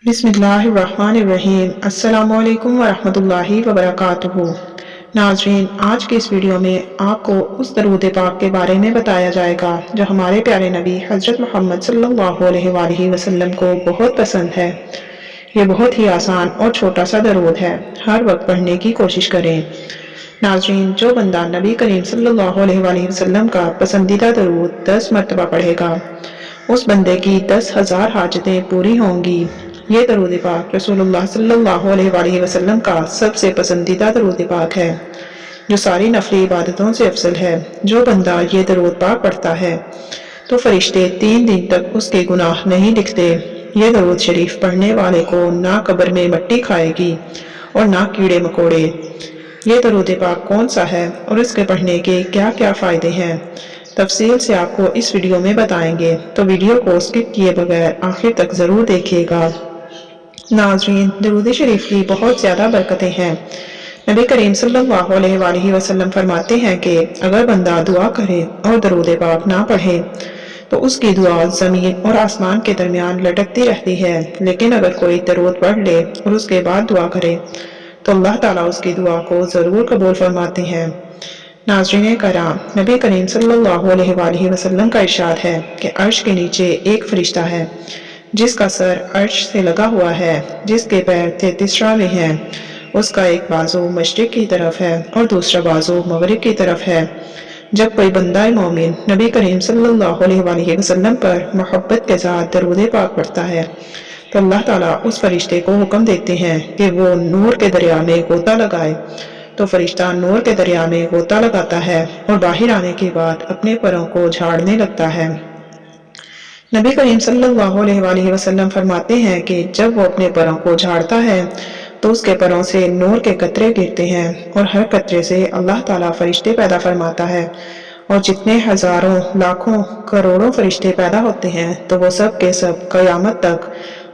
بسم اللہ الرحمن الرحیم۔ السلام علیکم ورحمۃ اللہ وبرکاتہ۔ ناظرین، آج کے اس ویڈیو میں آپ کو اس درود پاک کے بارے میں بتایا جائے گا جو ہمارے پیارے نبی حضرت محمد صلی اللہ علیہ وآلہ وسلم کو بہت پسند ہے۔ یہ بہت ہی آسان اور چھوٹا سا درود ہے، ہر وقت پڑھنے کی کوشش کریں۔ ناظرین، جو بندہ نبی کریم صلی اللہ علیہ وآلہ وسلم کا پسندیدہ درود 10 مرتبہ پڑھے گا، اس بندے کی 10,000 حاجتیں پوری ہوں گی۔ یہ درود پاک رسول اللہ صلی اللہ علیہ وآلہ وسلم کا سب سے پسندیدہ درود پاک ہے، جو ساری نفلی عبادتوں سے افضل ہے۔ جو بندہ یہ درود پاک پڑھتا ہے تو فرشتے 3 دن تک اس کے گناہ نہیں لکھتے۔ یہ درود شریف پڑھنے والے کو نہ قبر میں مٹی کھائے گی اور نہ کیڑے مکوڑے۔ یہ درود پاک کون سا ہے اور اس کے پڑھنے کے کیا کیا فائدے ہیں، تفصیل سے آپ کو اس ویڈیو میں بتائیں گے، تو ویڈیو کو سکپ کیے بغیر آخر تک ضرور دیکھیے گا۔ ناظرین، درود شریف کی بہت زیادہ برکتیں ہیں۔ نبی کریم صلی اللہ علیہ وآلہ وسلم فرماتے ہیں کہ اگر بندہ دعا کرے اور درود پاک نہ پڑھے تو اس کی دعا زمین اور آسمان کے درمیان لٹکتی رہتی ہے، لیکن اگر کوئی درود پڑھ لے اور اس کے بعد دعا کرے تو اللہ تعالیٰ اس کی دعا کو ضرور قبول فرماتے ہیں۔ ناظرین کرام، نبی کریم صلی اللہ علیہ وآلہ وسلم کا ارشاد ہے کہ عرش کے نیچے ایک فرشتہ ہے جس کا سر عرش سے لگا ہوا ہے، جس کے پیر 33 راوے ہیں۔ اس کا ایک بازو مشرق کی طرف ہے اور دوسرا بازو مغرب کی طرف ہے۔ جب کوئی بندہ مومن نبی کریم صلی اللہ علیہ وآلہ وسلم پر محبت کے ساتھ درود پاک پڑھتا ہے تو اللہ تعالیٰ اس فرشتے کو حکم دیتے ہیں کہ وہ نور کے دریا میں غوطہ لگائے، تو فرشتہ نور کے دریا میں غوطہ لگاتا ہے اور باہر آنے کے بعد اپنے پروں کو جھاڑنے لگتا ہے۔ نبی کریم صلی اللہ علیہ وآلہ وسلم فرماتے ہیں کہ جب وہ اپنے پروں کو جھاڑتا ہے تو اس کے پروں سے نور کے قطرے گرتے ہیں اور ہر قطرے سے اللہ تعالیٰ فرشتے پیدا فرماتا ہے، اور جتنے ہزاروں لاکھوں کروڑوں فرشتے پیدا ہوتے ہیں تو وہ سب کے سب قیامت تک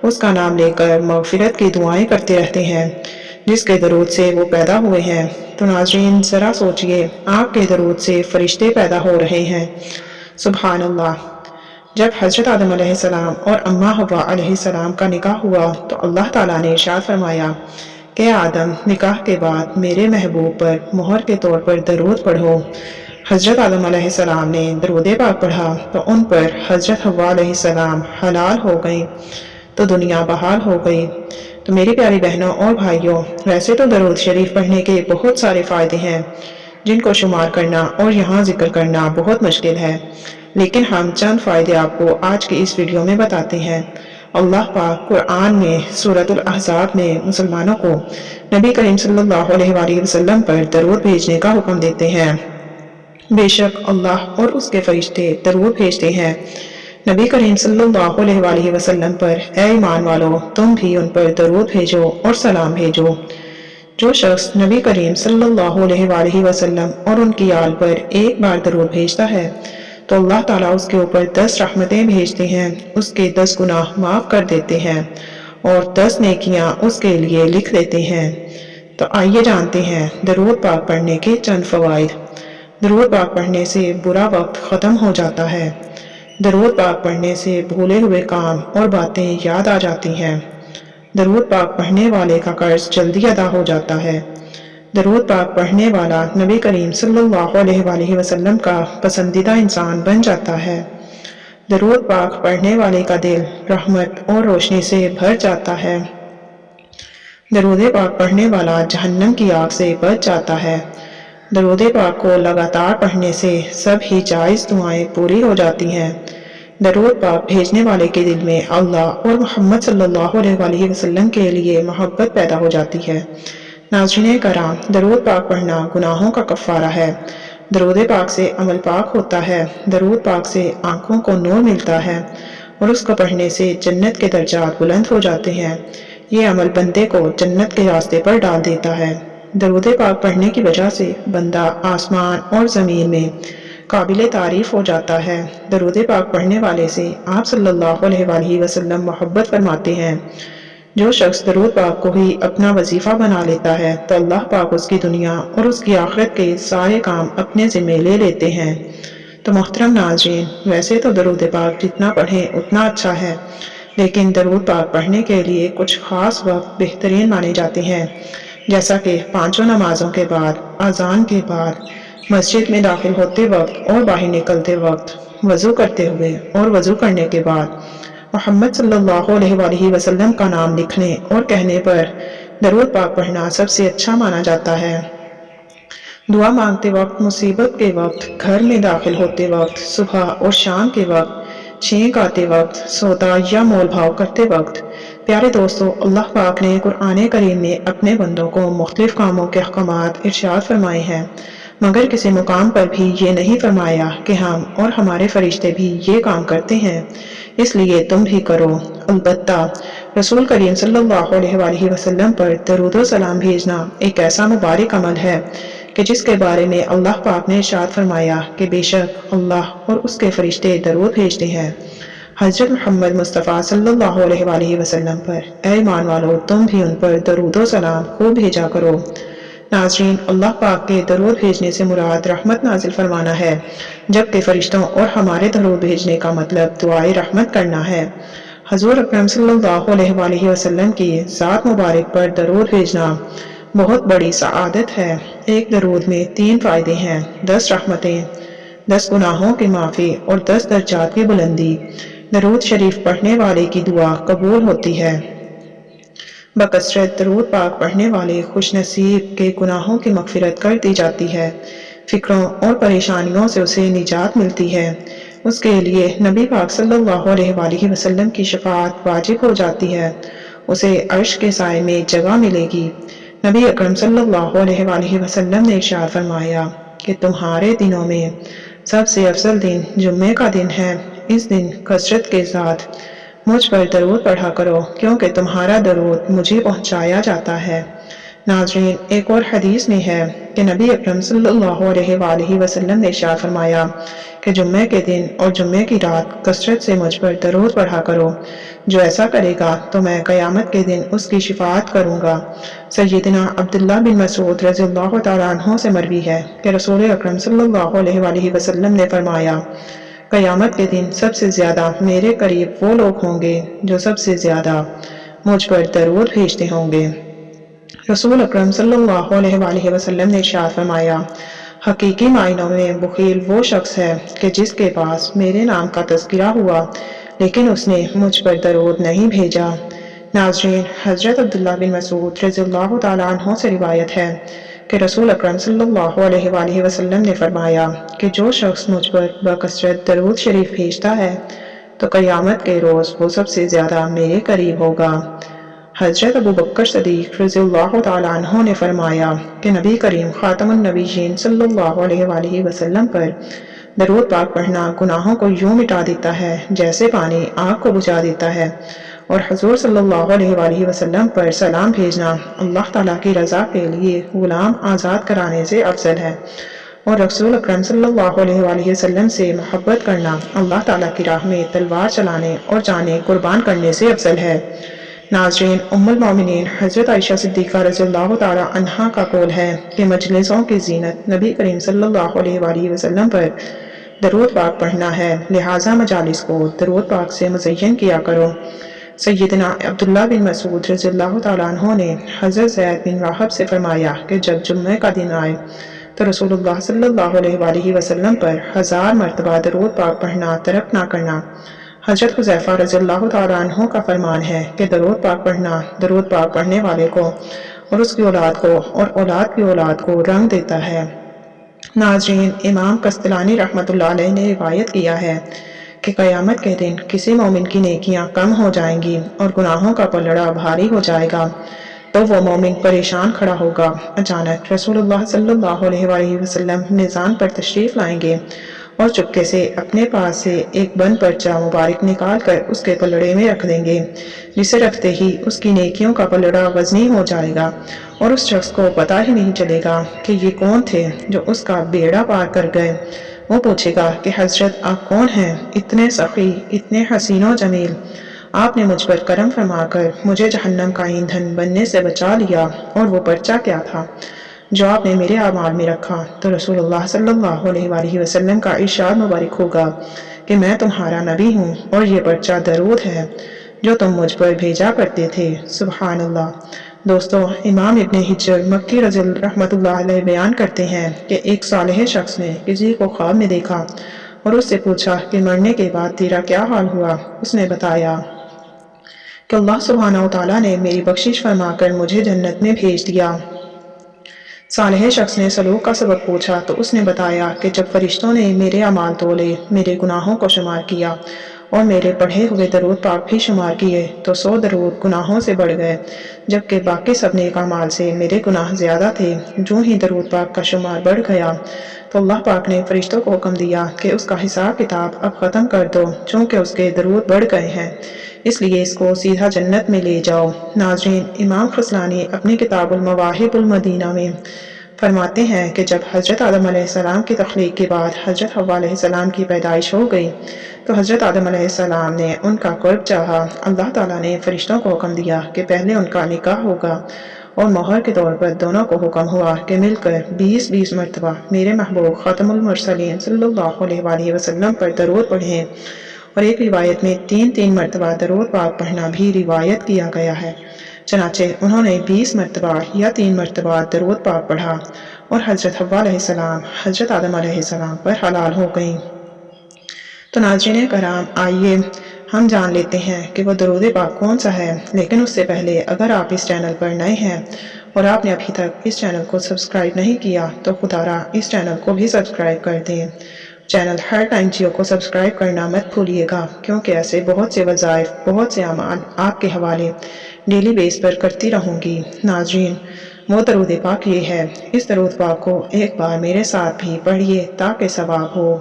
اس کا نام لے کر مغفرت کی دعائیں کرتے رہتے ہیں جس کے درود سے وہ پیدا ہوئے ہیں۔ تو ناظرین، ذرا سوچئے، آپ کے درود سے فرشتے پیدا ہو رہے ہیں۔ سبحان اللہ۔ جب حضرت آدم علیہ السلام اور اماں حوا علیہ السلام کا نکاح ہوا تو اللہ تعالیٰ نے ارشاد فرمایا کہ آدم، نکاح کے بعد میرے محبوب پر مہر کے طور پر درود پڑھو۔ حضرت آدم علیہ السلام نے درود پاک پڑھا تو ان پر حضرت حوا علیہ السلام حلال ہو گئی، تو دنیا بحال ہو گئی۔ تو میری پیاری بہنوں اور بھائیوں، ویسے تو درود شریف پڑھنے کے بہت سارے فائدے ہیں جن کو شمار کرنا اور یہاں ذکر کرنا بہت مشکل ہے، لیکن ہم چند فائدے آپ کو آج کی اس ویڈیو میں بتاتے ہیں۔ اللہ پاک قرآن میں سورۃ الاحزاب میں مسلمانوں کو نبی کریم صلی اللہ علیہ وآلہ وسلم پر درود بھیجنے کا حکم دیتے ہیں۔ بے شک اللہ اور اس کے فرشتے درود بھیجتے ہیں نبی کریم صلی اللہ علیہ وآلہ وسلم پر۔ اے ایمان والو، تم بھی ان پر درود بھیجو اور سلام بھیجو۔ جو شخص نبی کریم صلی اللہ علیہ وآلہ وسلم اور ان کی آل پر ایک بار درود بھیجتا ہے تو اللہ تعالیٰ اس کے اوپر 10 رحمتیں بھیجتے ہیں، اس کے 10 گناہ معاف کر دیتے ہیں اور 10 نیکیاں اس کے لیے لکھ دیتے ہیں۔ تو آئیے جانتے ہیں درود پاک پڑھنے کے چند فوائد۔ درود پاک پڑھنے سے برا وقت ختم ہو جاتا ہے۔ درود پاک پڑھنے سے بھولے ہوئے کام اور باتیں یاد آ جاتی ہیں۔ درود پاک پڑھنے والے کا قرض جلدی ادا ہو جاتا ہے۔ درود پاک پڑھنے والا نبی کریم صلی اللہ علیہ وآلہ وسلم کا پسندیدہ انسان بن جاتا ہے۔ درود پاک پڑھنے والے کا دل رحمت اور روشنی سے بھر جاتا ہے۔ درود پاک پڑھنے والا جہنم کی آگ سے بچ جاتا ہے۔ درود پاک کو لگاتار پڑھنے سے سب ہی جائز دعائیں پوری ہو جاتی ہیں۔ درود پاک بھیجنے والے کے دل میں اللہ اور محمد صلی اللہ علیہ وآلہ وسلم کے لیے محبت پیدا ہو جاتی ہے۔ ناظرین کرام، درود پاک پڑھنا گناہوں کا کفارہ ہے۔ درود پاک سے عمل پاک ہوتا ہے۔ درود پاک سے آنکھوں کو نور ملتا ہے اور اس کو پڑھنے سے جنت کے درجات بلند ہو جاتے ہیں۔ یہ عمل بندے کو جنت کے راستے پر ڈال دیتا ہے۔ درود پاک پڑھنے کی وجہ سے بندہ آسمان اور زمین میں قابل تعریف ہو جاتا ہے۔ درود پاک پڑھنے والے سے آپ صلی اللہ علیہ وآلہ وسلم محبت فرماتے ہیں۔ جو شخص درود پاک کو ہی اپنا وظیفہ بنا لیتا ہے تو اللہ پاک اس کی دنیا اور اس کی آخرت کے سارے کام اپنے ذمہ لے لیتے ہیں۔ تو محترم ناظرین، ویسے تو درود پاک جتنا پڑھیں اتنا اچھا ہے، لیکن درود پاک پڑھنے کے لیے کچھ خاص وقت بہترین مانے جاتے ہیں، جیسا کہ پانچوں نمازوں کے بعد، اذان کے بعد، مسجد میں داخل ہوتے وقت اور باہر نکلتے وقت، وضو کرتے ہوئے اور وضو کرنے کے بعد، محمد صلی اللہ علیہ وآلہ وسلم کا نام لکھنے اور کہنے پر درود پاک پڑھنا سب سے اچھا مانا جاتا ہے۔ دعا مانگتے وقت، مصیبت کے وقت، گھر میں داخل ہوتے وقت، صبح اور شام کے وقت، چھینک آتے وقت، سودا یا مول بھاؤ کرتے وقت۔ پیارے دوستو، اللہ پاک نے قرآن کریم میں اپنے بندوں کو مختلف کاموں کے احکامات ارشاد فرمائے ہیں، مگر کسی مقام پر بھی یہ نہیں فرمایا کہ ہم اور ہمارے فرشتے بھی یہ کام کرتے ہیں، اس لیے تم بھی کرو۔ البتہ رسول کریم صلی اللہ علیہ وآلہ وسلم پر درود و سلام بھیجنا ایک ایسا مبارک عمل ہے کہ جس کے بارے میں اللہ پاک نے ارشاد فرمایا کہ بے شک اللہ اور اس کے فرشتے درود بھیجتے ہیں حضرت محمد مصطفیٰ صلی اللہ علیہ وآلہ وسلم پر۔ اے ایمان والو، تم بھی ان پر درود و سلام خوب بھیجا کرو۔ ناظرین، اللہ پاک کے درود بھیجنے سے مراد رحمت نازل فرمانا ہے، جبکہ فرشتوں اور ہمارے درود بھیجنے کا مطلب دعائے رحمت کرنا ہے۔ حضور اکرم صلی اللہ علیہ وآلہ وسلم کی ذات مبارک پر درود بھیجنا بہت بڑی سعادت ہے۔ ایک درود میں 3 فائدے ہیں: 10 رحمتیں، 10 گناہوں کی معافی اور 10 درجات کی بلندی۔ درود شریف پڑھنے والے کی دعا قبول ہوتی ہے۔ بکثرت درود پاک پڑھنے والے خوش نصیب کے گناہوں کی مغفرت کر دی جاتی ہے، فکروں اور پریشانیوں سے اسے نجات ملتی ہے، اس کے لیے نبی پاک صلی اللہ علیہ وآلہ وسلم کی شفاعت واجب ہو جاتی ہے، اسے عرش کے سائے میں جگہ ملے گی۔ نبی اکرم صلی اللہ علیہ وآلہ وسلم نے ارشاد فرمایا کہ تمہارے دنوں میں سب سے افضل دن جمعے کا دن ہے، اس دن کثرت کے ساتھ مجھ پر درود پڑھا کرو کیونکہ تمہارا درود مجھے پہنچایا جاتا ہے۔ ناظرین، ایک اور حدیث میں ہے کہ نبی اکرم صلی اللہ علیہ وآلہ وسلم نے ارشاد فرمایا کہ جمعے کے دن اور جمعے کی رات کثرت سے مجھ پر درود پڑھا کرو، جو ایسا کرے گا تو میں قیامت کے دن اس کی شفاعت کروں گا۔ سیدنا عبداللہ بن مسعود رضی اللہ تعالیٰ عنہ سے مروی ہے کہ رسول اکرم صلی اللہ علیہ وآلہ وسلم نے فرمایا، قیامت کے دن سب سے زیادہ میرے قریب وہ لوگ ہوں گے جو سب سے زیادہ مجھ پر درود بھیجتے ہوں گے۔ رسول اکرم صلی اللہ علیہ وآلہ وسلم نے ارشاد فرمایا، حقیقی معنوں میں بخیل وہ شخص ہے کہ جس کے پاس میرے نام کا تذکرہ ہوا لیکن اس نے مجھ پر درود نہیں بھیجا۔ ناظرین، حضرت عبداللہ بن مسعود رضی اللہ تعالیٰ عنہ سے روایت ہے کہ رسول اکرم صلی اللہ علیہ وآلہ وسلم نے فرمایا کہ جو شخص مجھ پر بکثرت درود شریف بھیجتا ہے تو قیامت کے روز وہ سب سے زیادہ میرے قریب ہوگا۔ حضرت ابو بکر صدیق رضی اللہ تعالیٰ عنہ نے فرمایا کہ نبی کریم خاتم النبیین صلی اللہ علیہ وآلہ وسلم پر درود پاک پڑھنا گناہوں کو یوں مٹا دیتا ہے جیسے پانی آگ کو بجھا دیتا ہے، اور حضور صلی اللہ علیہ وآلہ وسلم پر سلام بھیجنا اللہ تعالیٰ کی رضا کے لیے غلام آزاد کرانے سے افضل ہے، اور رسول اکرم صلی اللہ علیہ وآلہ وسلم سے محبت کرنا اللہ تعالیٰ کی راہ میں تلوار چلانے اور جانیں قربان کرنے سے افضل ہے۔ ناظرین، ام المومنین حضرت عائشہ صدیقہ رضی اللہ تعالیٰ عنہا کا قول ہے کہ مجلسوں کی زینت نبی کریم صلی اللہ علیہ وآلہ وسلم پر درود پاک پڑھنا ہے، لہٰذا مجالس کو درود پاک سے مزین کیا کرو۔ سیدنا عبداللہ بن مسعود رضی اللہ تعالیٰ عنہ نے حضرت زید بن راہب سے فرمایا کہ جب جمعہ کا دن آئے تو رسول اللہ صلی اللہ علیہ وآلہ وسلم پر 1000 مرتبہ درود پاک پڑھنا ترک نہ کرنا۔ حضرت حذیفہ رضی اللہ تعالیٰ عنہ کا فرمان ہے کہ درود پاک پڑھنا درود پاک پڑھنے والے کو اور اس کی اولاد کو اور اولاد کی اولاد کو رنگ دیتا ہے۔ ناظرین، امام قسطلانی رحمۃ اللہ علیہ نے روایت کیا ہے کہ قیامت کے دن کسی مومن کی نیکیاں کم ہو جائیں گی اور گناہوں کا پلڑا بھاری ہو جائے گا تو وہ مومن پریشان کھڑا ہوگا۔ اچانک رسول اللہ صلی اللہ علیہ وآلہ وسلم میزان پر تشریف لائیں گے اور چپکے سے اپنے پاس سے ایک بند پرچہ مبارک نکال کر اس کے پلڑے میں رکھ دیں گے، جسے رکھتے ہی اس کی نیکیوں کا پلڑا وزنی ہو جائے گا اور اس شخص کو پتہ ہی نہیں چلے گا کہ یہ کون تھے جو اس کا بیڑا پار کر گئے۔ وہ پوچھے گا کہ حضرت آپ کون ہیں؟ اتنے سخی، اتنے حسین و جمیل، آپ نے مجھ پر کرم فرما کر مجھے جہنم کا ایندھن بننے سے بچا لیا، اور وہ پرچہ کیا تھا جو آپ نے میرے اعمال میں رکھا؟ تو رسول اللہ صلی اللہ علیہ وآلہ وسلم کا ارشاد مبارک ہوگا کہ میں تمہارا نبی ہوں اور یہ پرچہ درود ہے۔ جو تم مجھ پر بھیجا کرتے تھے۔ سبحان اللہ۔ دوستو، امام ابن حجر مکی رضی رحمۃ اللہ علیہ بیان کرتے ہیں کہ ایک صالح شخص نے کسی کو خواب میں دیکھا اور اس سے پوچھا کہ مرنے کے بعد تیرا کیا حال ہوا؟ اس نے بتایا کہ اللہ سبحانہ و تعالیٰ نے میری بخشش فرما کر مجھے جنت میں بھیج دیا۔ صالح شخص نے سلوک کا سبب پوچھا تو اس نے بتایا کہ جب فرشتوں نے میرے اعمال تولے، میرے گناہوں کو شمار کیا اور میرے پڑھے ہوئے درود پاک بھی شمار کیے تو 100 درود گناہوں سے بڑھ گئے، جبکہ باقی سب نیک اعمال سے میرے گناہ زیادہ تھے۔ جو ہی درود پاک کا شمار بڑھ گیا تو اللہ پاک نے فرشتوں کو حکم دیا کہ اس کا حساب کتاب اب ختم کر دو، چونکہ اس کے درود بڑھ گئے ہیں، اس لیے اس کو سیدھا جنت میں لے جاؤ۔ ناظرین، امام خصلانی اپنی کتاب المواہب المدینہ میں فرماتے ہیں کہ جب حضرت آدم علیہ السلام کی تخلیق کے بعد حضرت حوا علیہ السلام کی پیدائش ہو گئی تو حضرت آدم علیہ السلام نے ان کا قرب چاہا۔ اللہ تعالیٰ نے فرشتوں کو حکم دیا کہ پہلے ان کا نکاح ہوگا اور مہر کے طور پر دونوں کو حکم ہوا کہ مل کر 20 مرتبہ میرے محبوب خاتم المرسلین صلی اللہ علیہ وآلہ وسلم پر درود پڑھیں، اور ایک روایت میں 3 مرتبہ درود پاک پڑھنا بھی روایت کیا گیا ہے۔ چنانچہ انہوں نے 20 مرتبہ یا 3 مرتبہ درود پاک پڑھا اور حضرت حوا علیہ السلام حضرت آدم علیہ السلام پر حلال ہو گئیں۔ تو ناظرین کرام، آئیے ہم جان لیتے ہیں کہ وہ درود پاک کون سا ہے، لیکن اس سے پہلے اگر آپ اس چینل پر نئے ہیں اور آپ نے ابھی تک اس چینل کو سبسکرائب نہیں کیا تو خدا را اس چینل کو بھی سبسکرائب کر دیں۔ چینل ہر ٹائم جیو کو سبسکرائب کرنا مت بھولیے گا، کیونکہ ایسے بہت سے وظائف، بہت سے اعمال آپ کے حوالے ڈیلی بیس پر کرتی رہوں گی۔ ناظرین، وہ درود پاک یہ ہے، اس درود پاک کو ایک بار میرے ساتھ بھی پڑھیے تاکہ ثواب ہو۔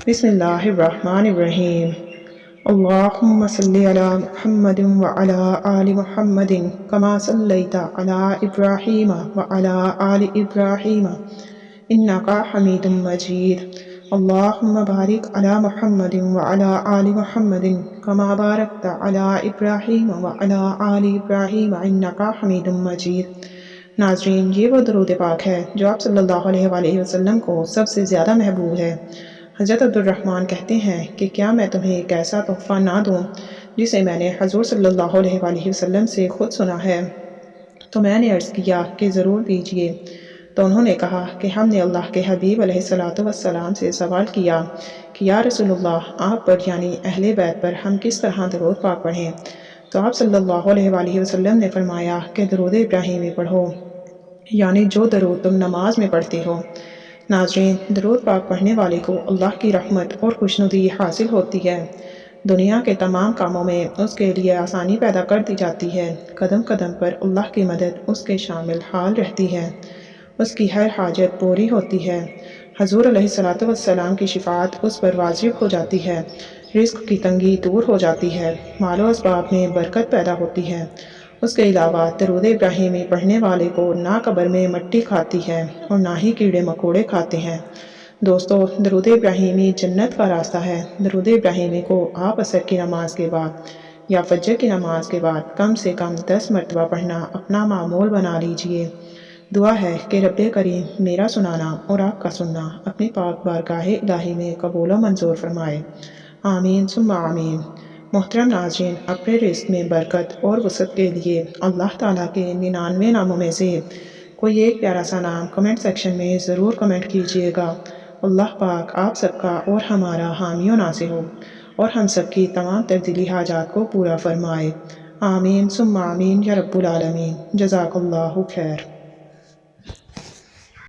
بسم اللہ الرحمن الرحیم۔ اللہم صلی علی محمد وعلی آل محمد کما صلیت علی ابراہیم وعلی آل ابراہیم انکا حمید مجید۔ اللہم بارک علی محمد وعلی آل محمد کما بارکت علی ابراہیم وعلی آل ابراہیم انکا حمید مجید۔ ناظرین، یہ وہ درود پاک ہے جو آپ صلی اللہ علیہ وآلہ وسلم کو سب سے زیادہ محبوب ہے۔ حضرت عبد الرحمن کہتے ہیں کہ کیا میں تمہیں ایک ایسا تحفہ نہ دوں جسے میں نے حضور صلی اللہ علیہ وآلہ وسلم سے خود سنا ہے؟ تو میں نے عرض کیا کہ ضرور دیجئے۔ تو انہوں نے کہا کہ ہم نے اللہ کے حبیب علیہ السلام سے سوال کیا کہ یا رسول اللہ، آپ پر یعنی اہل بیت پر ہم کس طرح درود پاک پڑھیں؟ تو آپ صلی اللہ علیہ وآلہ وسلم نے فرمایا کہ درود ابراہیمی پڑھو، یعنی جو درود تم نماز میں پڑھتے ہو۔ ناظرین، درود پاک پڑھنے والے کو اللہ کی رحمت اور خوشنودی حاصل ہوتی ہے، دنیا کے تمام کاموں میں اس کے لیے آسانی پیدا کر دی جاتی ہے، قدم قدم پر اللہ کی مدد اس کے شامل حال رہتی ہے، اس کی ہر حاجت پوری ہوتی ہے، حضور علیہ السلام کی شفاعت اس پر واجب ہو جاتی ہے، رزق کی تنگی دور ہو جاتی ہے، مال و اسباب میں برکت پیدا ہوتی ہے۔ اس کے علاوہ درود ابراہیمی پڑھنے والے کو نہ قبر میں مٹی کھاتی ہے اور نہ ہی کیڑے مکوڑے کھاتے ہیں۔ دوستو، درود ابراہیمی جنت کا راستہ ہے۔ درود ابراہیمی کو آپ عصر کی نماز کے بعد یا فجر کی نماز کے بعد کم سے کم 10 مرتبہ پڑھنا اپنا معمول بنا لیجئے۔ دعا ہے کہ رب کریم میرا سنانا اور آپ کا سننا اپنی پاک بارگاہ الہی میں قبول و منظور فرمائے۔ آمین ثم آمین۔ محترم ناظرین، اپنے رزق میں برکت اور وسعت کے لیے اللہ تعالیٰ کے 99 ناموں میں سے کوئی ایک پیارا سا نام کمنٹ سیکشن میں ضرور کمنٹ کیجئے گا۔ اللہ پاک آپ سب کا اور ہمارا حامی و ناصر ہو اور ہم سب کی تمام تبدیلی حاجات کو پورا فرمائے۔ آمین ثم آمین یا رب العالمین۔ جزاک اللہ خیر۔